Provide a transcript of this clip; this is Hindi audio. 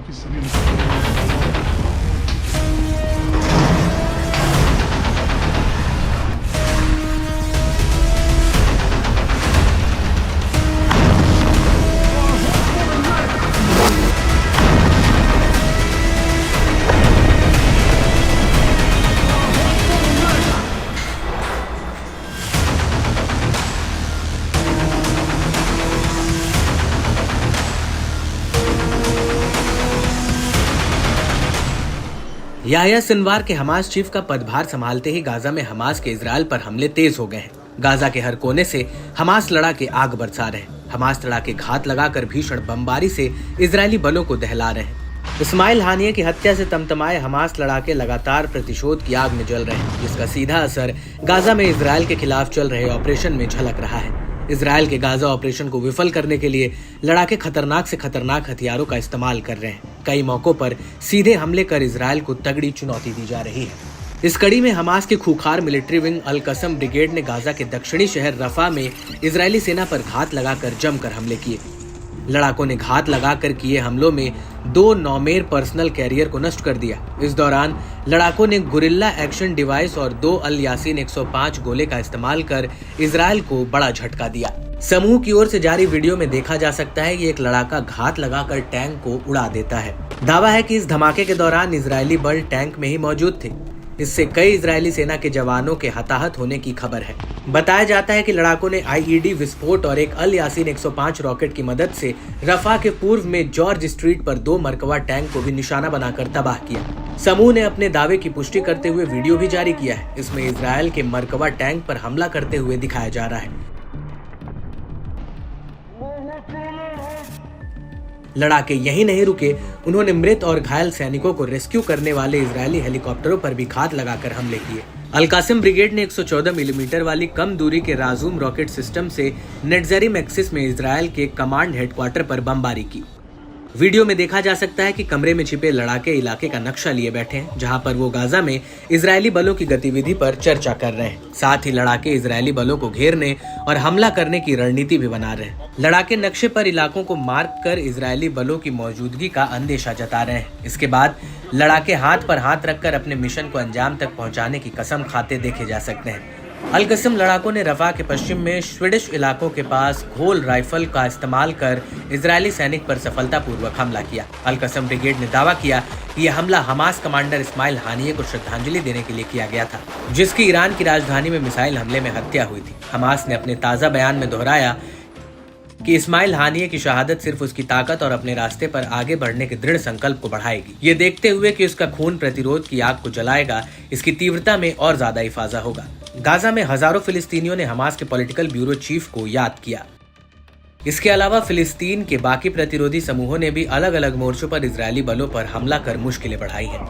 बाकी सभी याह्या सिनवार के हमास चीफ का पदभार संभालते ही गाजा में हमास के इजराइल पर हमले तेज हो गए हैं। गाजा के हर कोने से हमास लड़ाके आग बरसा रहे हैं। हमास लड़ाके घात लगाकर भीषण बमबारी से इजरायली बलों को दहला रहे हैं। इस्माइल हानिये की हत्या से तमतमाए हमास लड़ाके लगातार प्रतिशोध की आग में जल रहे हैं, जिसका सीधा असर गाजा में इजराइल के खिलाफ चल रहे ऑपरेशन में झलक रहा है। इजराइल के गाजा ऑपरेशन को विफल करने के लिए लड़ाके खतरनाक से खतरनाक हथियारों का इस्तेमाल कर रहे हैं। कई मौकों पर सीधे हमले कर इजराइल को तगड़ी चुनौती दी जा रही है। इस कड़ी में हमास के खूंखार मिलिट्री विंग अल कसम ब्रिगेड ने गाजा के दक्षिणी शहर रफा में इजरायली सेना पर घात लगाकर जमकर हमले किए। लड़ाकों ने घात लगाकर किए हमलों में 2 नौमेर पर्सनल कैरियर को नष्ट कर दिया। इस दौरान लड़ाकों ने गुरिल्ला एक्शन डिवाइस और 2 अल यासीन 105 गोले का इस्तेमाल कर इजराइल को बड़ा झटका दिया। समूह की ओर से जारी वीडियो में देखा जा सकता है कि एक लड़ाका घात लगाकर टैंक को उड़ा देता है। दावा है कि इस धमाके के दौरान इजरायली बल टैंक में ही मौजूद थे। इससे कई इजरायली सेना के जवानों के हताहत होने की खबर है। बताया जाता है कि लड़ाकों ने आईईडी विस्फोट और एक अल यासीन 105 रॉकेट की मदद से रफा के पूर्व में जॉर्ज स्ट्रीट पर 2 मरकवा टैंक को भी निशाना बनाकर तबाह किया। समूह ने अपने दावे की पुष्टि करते हुए वीडियो भी जारी किया है। इसमें इजरायल के मरकवा टैंक पर हमला करते हुए दिखाया जा रहा है। लड़ाके यही नहीं रुके, उन्होंने मृत और घायल सैनिकों को रेस्क्यू करने वाले इजरायली हेलीकॉप्टरों पर भी घात लगाकर हमले किए। अल कासिम ब्रिगेड ने 114 मिलीमीटर वाली कम दूरी के राजूम रॉकेट सिस्टम से नेट्जेरिम एक्सिस में इजरायल के कमांड हेडक्वार्टर पर बमबारी की। वीडियो में देखा जा सकता है कि कमरे में छिपे लड़ाके इलाके का नक्शा लिए बैठे हैं, जहां पर वो गाजा में इजरायली बलों की गतिविधि पर चर्चा कर रहे हैं। साथ ही लड़ाके इजरायली बलों को घेरने और हमला करने की रणनीति भी बना रहे हैं। लड़ाके नक्शे पर इलाकों को मार्क कर इजरायली बलों की मौजूदगी का अंदेशा जता रहे हैं। इसके बाद लड़ाके हाथ पर हाथ रखकर अपने मिशन को अंजाम तक पहुंचाने की कसम खाते देखे जा सकते हैं। अल कसम लड़ाकों ने रफा के पश्चिम में स्वीडिश इलाकों के पास घोल राइफल का इस्तेमाल कर इजरायली सैनिक पर सफलतापूर्वक हमला किया। अल कसम ब्रिगेड ने दावा किया कि यह हमला हमास कमांडर इस्माइल हानिये को श्रद्धांजलि देने के लिए किया गया था, जिसकी ईरान की राजधानी में मिसाइल हमले में हत्या हुई थी। हमास ने अपने ताज़ा बयान में दोहराया कि इस्माइल हानिये की शहादत सिर्फ उसकी ताकत और अपने रास्ते पर आगे बढ़ने के दृढ़ संकल्प को बढ़ाएगी। ये देखते हुए कि उसका खून प्रतिरोध की आग को जलाएगा, इसकी तीव्रता में और ज्यादा इफाजा होगा। गाजा में हजारों फिलिस्तीनियों ने हमास के पॉलिटिकल ब्यूरो चीफ को याद किया। इसके अलावा फिलिस्तीन के बाकी प्रतिरोधी समूहों ने भी अलग अलग मोर्चों पर इजरायली बलों पर हमला कर मुश्किलें बढ़ाई हैं।